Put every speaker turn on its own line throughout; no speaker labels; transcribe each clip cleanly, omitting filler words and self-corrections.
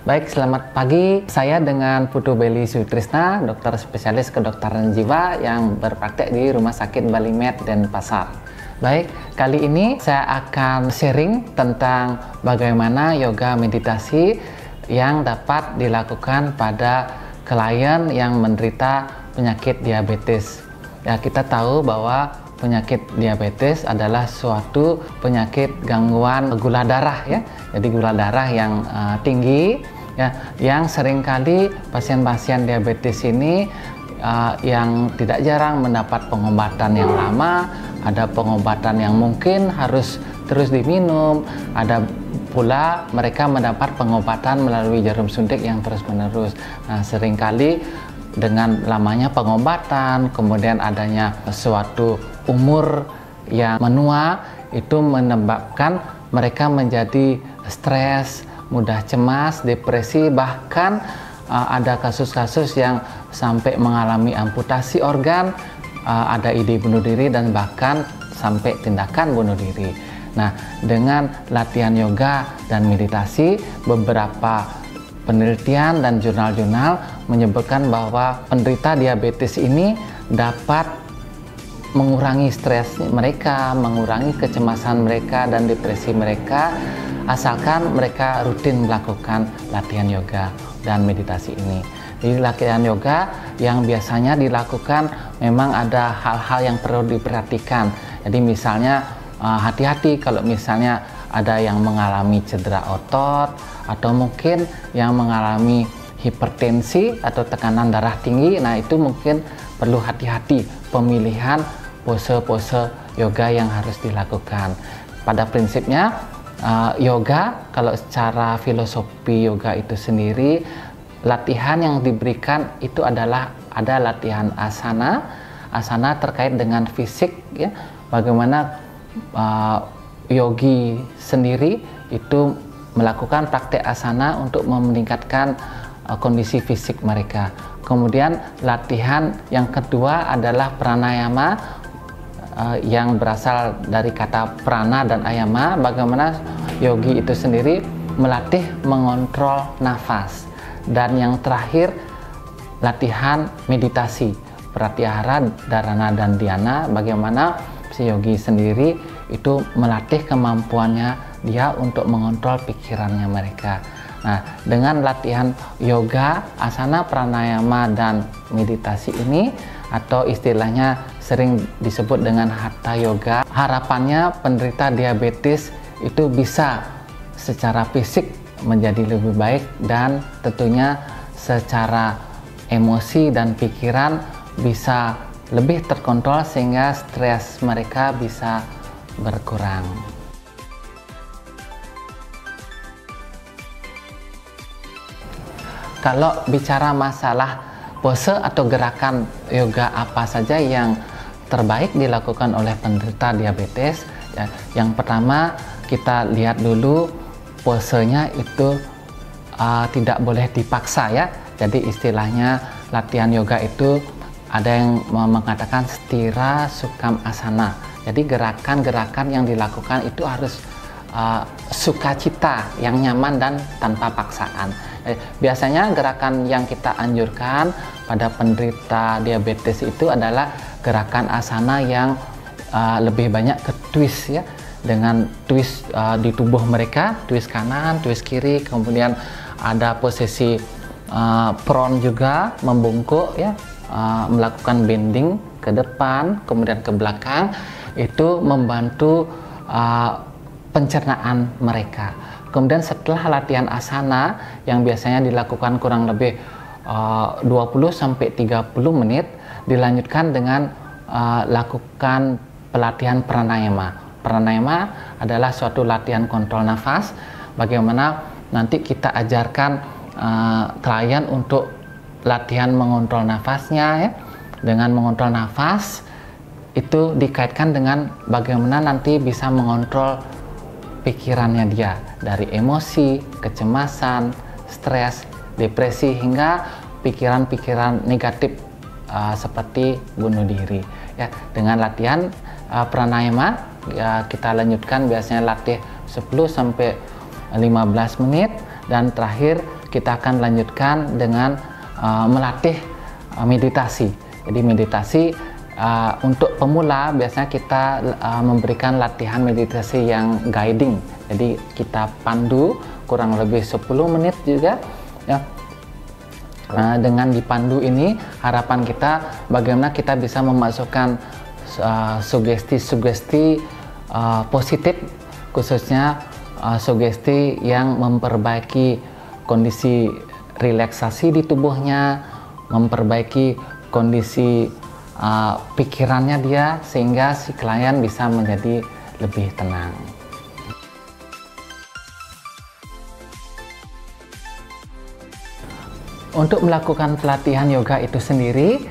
Baik, selamat pagi. Saya dengan Putu Beli Sutrisna, dokter spesialis kedokteran jiwa yang berpraktek di Rumah Sakit Bali Med Denpasar. Baik, kali ini saya akan sharing tentang bagaimana yoga meditasi yang dapat dilakukan pada klien yang menderita penyakit diabetes. Ya, kita tahu bahwa penyakit diabetes adalah suatu penyakit gangguan gula darah ya. Jadi gula darah yang tinggi ya, yang seringkali pasien-pasien diabetes ini yang tidak jarang mendapat pengobatan yang lama, ada pengobatan yang mungkin harus terus diminum, ada pula mereka mendapat pengobatan melalui jarum suntik yang terus-menerus. Nah, seringkali dengan lamanya pengobatan, kemudian adanya suatu umur yang menua, itu menyebabkan mereka menjadi stres, mudah cemas, depresi, bahkan ada kasus-kasus yang sampai mengalami amputasi organ, ada ide bunuh diri, dan bahkan sampai tindakan bunuh diri. Nah, dengan latihan yoga dan meditasi, beberapa penelitian dan jurnal-jurnal menyebutkan bahwa penderita diabetes ini dapat mengurangi stres mereka, mengurangi kecemasan mereka dan depresi mereka, asalkan mereka rutin melakukan latihan yoga dan meditasi ini. Di latihan yoga yang biasanya dilakukan memang ada hal-hal yang perlu diperhatikan. Jadi misalnya hati-hati kalau misalnya ada yang mengalami cedera otot, atau mungkin yang mengalami hipertensi atau tekanan darah tinggi. Nah, itu mungkin perlu hati-hati pemilihan pose-pose yoga yang harus dilakukan. Pada prinsipnya yoga, kalau secara filosofi yoga itu sendiri, latihan yang diberikan itu adalah ada latihan asana. Asana terkait dengan fisik ya, bagaimana yogi sendiri itu melakukan praktek asana untuk meningkatkan kondisi fisik mereka. Kemudian latihan yang kedua adalah pranayama, yang berasal dari kata prana dan ayama, bagaimana yogi itu sendiri melatih mengontrol nafas. Dan yang terakhir, latihan meditasi, pratyahara, dharana, dan dhyana, bagaimana si yogi sendiri itu melatih kemampuannya dia untuk mengontrol pikirannya mereka. Nah, dengan latihan yoga, asana, pranayama, dan meditasi ini, atau istilahnya sering disebut dengan hatha yoga, harapannya penderita diabetes itu bisa secara fisik menjadi lebih baik, dan tentunya secara emosi dan pikiran bisa lebih terkontrol sehingga stres mereka bisa berkurang. Kalau bicara masalah pose atau gerakan yoga apa saja yang terbaik dilakukan oleh penderita diabetes ya, yang pertama kita lihat dulu posenya itu tidak boleh dipaksa ya. Jadi istilahnya latihan yoga itu ada yang mengatakan stira sukam asana. Jadi gerakan-gerakan yang dilakukan itu harus sukacita, yang nyaman dan tanpa paksaan. Biasanya gerakan yang kita anjurkan pada penderita diabetes itu adalah gerakan asana yang lebih banyak ke twist ya, dengan twist di tubuh mereka, twist kanan, twist kiri, kemudian ada posisi prone juga, membungkuk ya, melakukan bending ke depan, kemudian ke belakang, itu membantu pencernaan mereka. Kemudian setelah latihan asana yang biasanya dilakukan kurang lebih 20-30 menit, dilanjutkan dengan lakukan pelatihan pranayama. Pranayama adalah suatu latihan kontrol nafas, bagaimana nanti kita ajarkan klien untuk latihan mengontrol nafasnya ya. Dengan mengontrol nafas itu dikaitkan dengan bagaimana nanti bisa mengontrol pikirannya dia, dari emosi, kecemasan, stres, depresi, hingga pikiran-pikiran negatif seperti bunuh diri ya. Dengan latihan pranayama ya, kita lanjutkan biasanya latih 10-15 menit, dan terakhir kita akan lanjutkan dengan melatih meditasi. Jadi meditasi untuk pemula biasanya kita memberikan latihan meditasi yang guiding. Jadi kita pandu kurang lebih 10 menit juga ya. Dengan dipandu ini harapan kita bagaimana kita bisa memasukkan sugesti-sugesti positif, khususnya sugesti yang memperbaiki kondisi relaksasi di tubuhnya, memperbaiki kondisi pikirannya dia, sehingga si klien bisa menjadi lebih tenang. Untuk melakukan pelatihan yoga itu sendiri,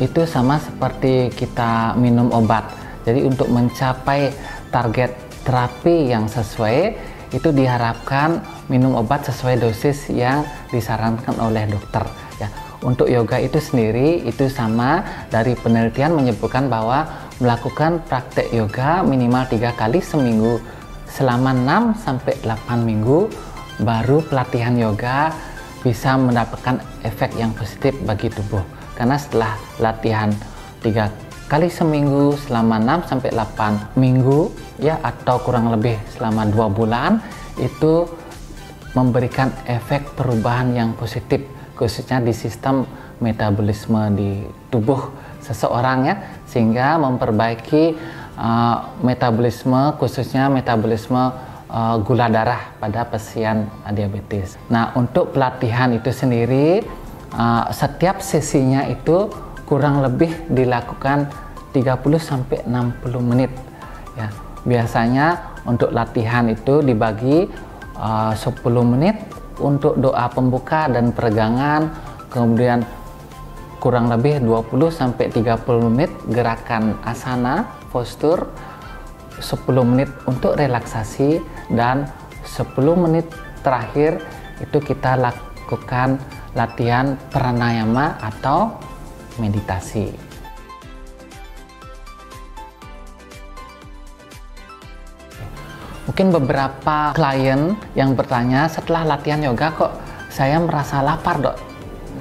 itu sama seperti kita minum obat. Jadi untuk mencapai target terapi yang sesuai, itu diharapkan minum obat sesuai dosis yang disarankan oleh dokter. Ya, untuk yoga itu sendiri, itu sama, dari penelitian menyebutkan bahwa melakukan praktek yoga minimal 3 kali seminggu selama 6-8 minggu, baru pelatihan yoga bisa mendapatkan efek yang positif bagi tubuh. Karena setelah latihan 3 kali seminggu selama 6-8 minggu ya, atau kurang lebih selama 2 bulan, itu memberikan efek perubahan yang positif, khususnya di sistem metabolisme di tubuh seseorang ya, sehingga memperbaiki metabolisme, khususnya metabolisme gula darah pada pasien diabetes. Nah, untuk pelatihan itu sendiri, setiap sesinya itu kurang lebih dilakukan 30-60 menit ya. Biasanya untuk latihan itu dibagi 10 menit untuk doa pembuka dan peregangan, kemudian kurang lebih 20-30 menit gerakan asana, postur, 10 menit untuk relaksasi, dan 10 menit terakhir itu kita lakukan latihan pranayama atau meditasi. Mungkin beberapa klien yang bertanya, setelah latihan yoga kok saya merasa lapar, Dok.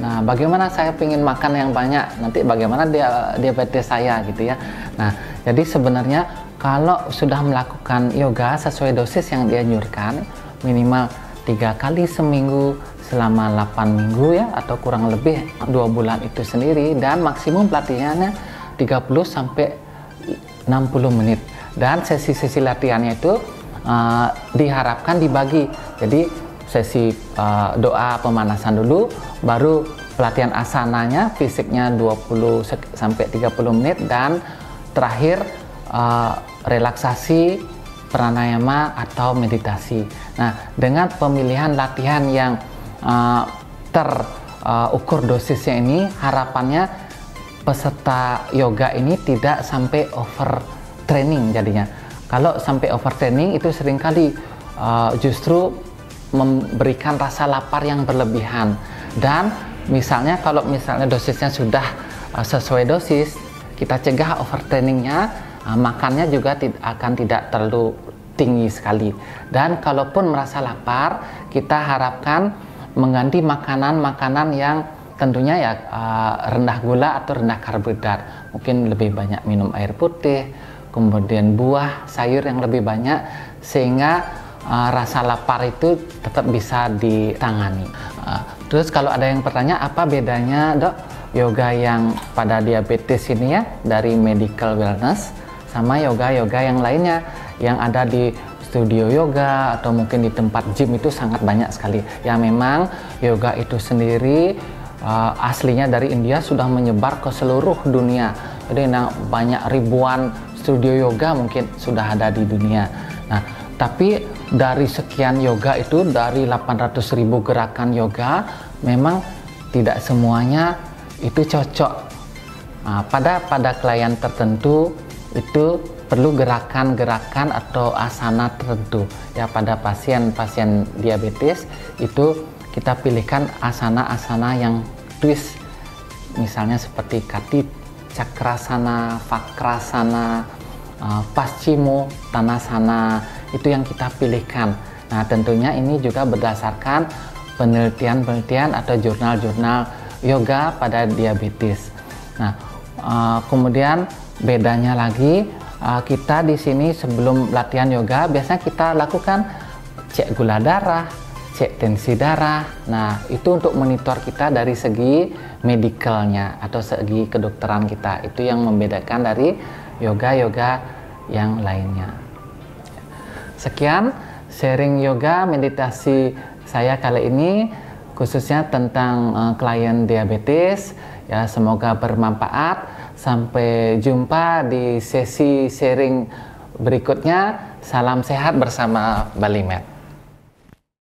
Nah, bagaimana saya ingin makan yang banyak, nanti bagaimana diabetes saya gitu ya. Nah, jadi sebenarnya kalau sudah melakukan yoga sesuai dosis yang dianjurkan, minimal 3 kali seminggu selama 8 minggu ya, atau kurang lebih 2 bulan itu sendiri, dan maksimum pelatihannya 30-60 menit. Dan sesi-sesi latihannya itu diharapkan dibagi. Jadi sesi doa pemanasan dulu, baru pelatihan asananya, fisiknya 20-30 menit, dan terakhir relaksasi, pranayama atau meditasi. Nah, dengan pemilihan latihan yang terukur dosisnya ini, harapannya peserta yoga ini tidak sampai over training jadinya. Kalau sampai over training itu seringkali justru memberikan rasa lapar yang berlebihan. Dan misalnya kalau misalnya dosisnya sudah sesuai dosis, kita cegah over trainingnya, makannya juga akan tidak terlalu tinggi sekali. Dan kalaupun merasa lapar, kita harapkan mengganti makanan-makanan yang tentunya ya rendah gula atau rendah karbohidrat. Mungkin lebih banyak minum air putih, kemudian buah, sayur yang lebih banyak, sehingga rasa lapar itu tetap bisa ditangani. Terus kalau ada yang bertanya, apa bedanya, Dok, yoga yang pada diabetes ini ya, dari medical wellness, sama yoga-yoga yang lainnya yang ada di studio yoga atau mungkin di tempat gym, itu sangat banyak sekali. Ya memang yoga itu sendiri aslinya dari India, sudah menyebar ke seluruh dunia. Jadi banyak ribuan studio yoga mungkin sudah ada di dunia. Nah, tapi dari sekian yoga itu, dari 800.000 gerakan yoga, memang tidak semuanya itu cocok. Pada klien tertentu itu perlu gerakan-gerakan atau asana tertentu. Ya, pada pasien-pasien diabetes itu kita pilihkan asana-asana yang twist, misalnya seperti Kati Cakrasana, Vakrasana, Paschimo Tanasana, itu yang kita pilihkan. Nah, tentunya ini juga berdasarkan penelitian-penelitian atau jurnal-jurnal yoga pada diabetes. Nah, kemudian bedanya lagi, kita di sini sebelum latihan yoga biasanya kita lakukan cek gula darah, cek tensi darah. Nah, itu untuk monitor kita dari segi medicalnya atau segi kedokteran kita. Itu yang membedakan dari yoga-yoga yang lainnya. Sekian sharing yoga meditasi saya kali ini, khususnya tentang klien diabetes. Ya, semoga bermanfaat. Sampai jumpa di sesi sharing berikutnya. Salam sehat bersama Balimed.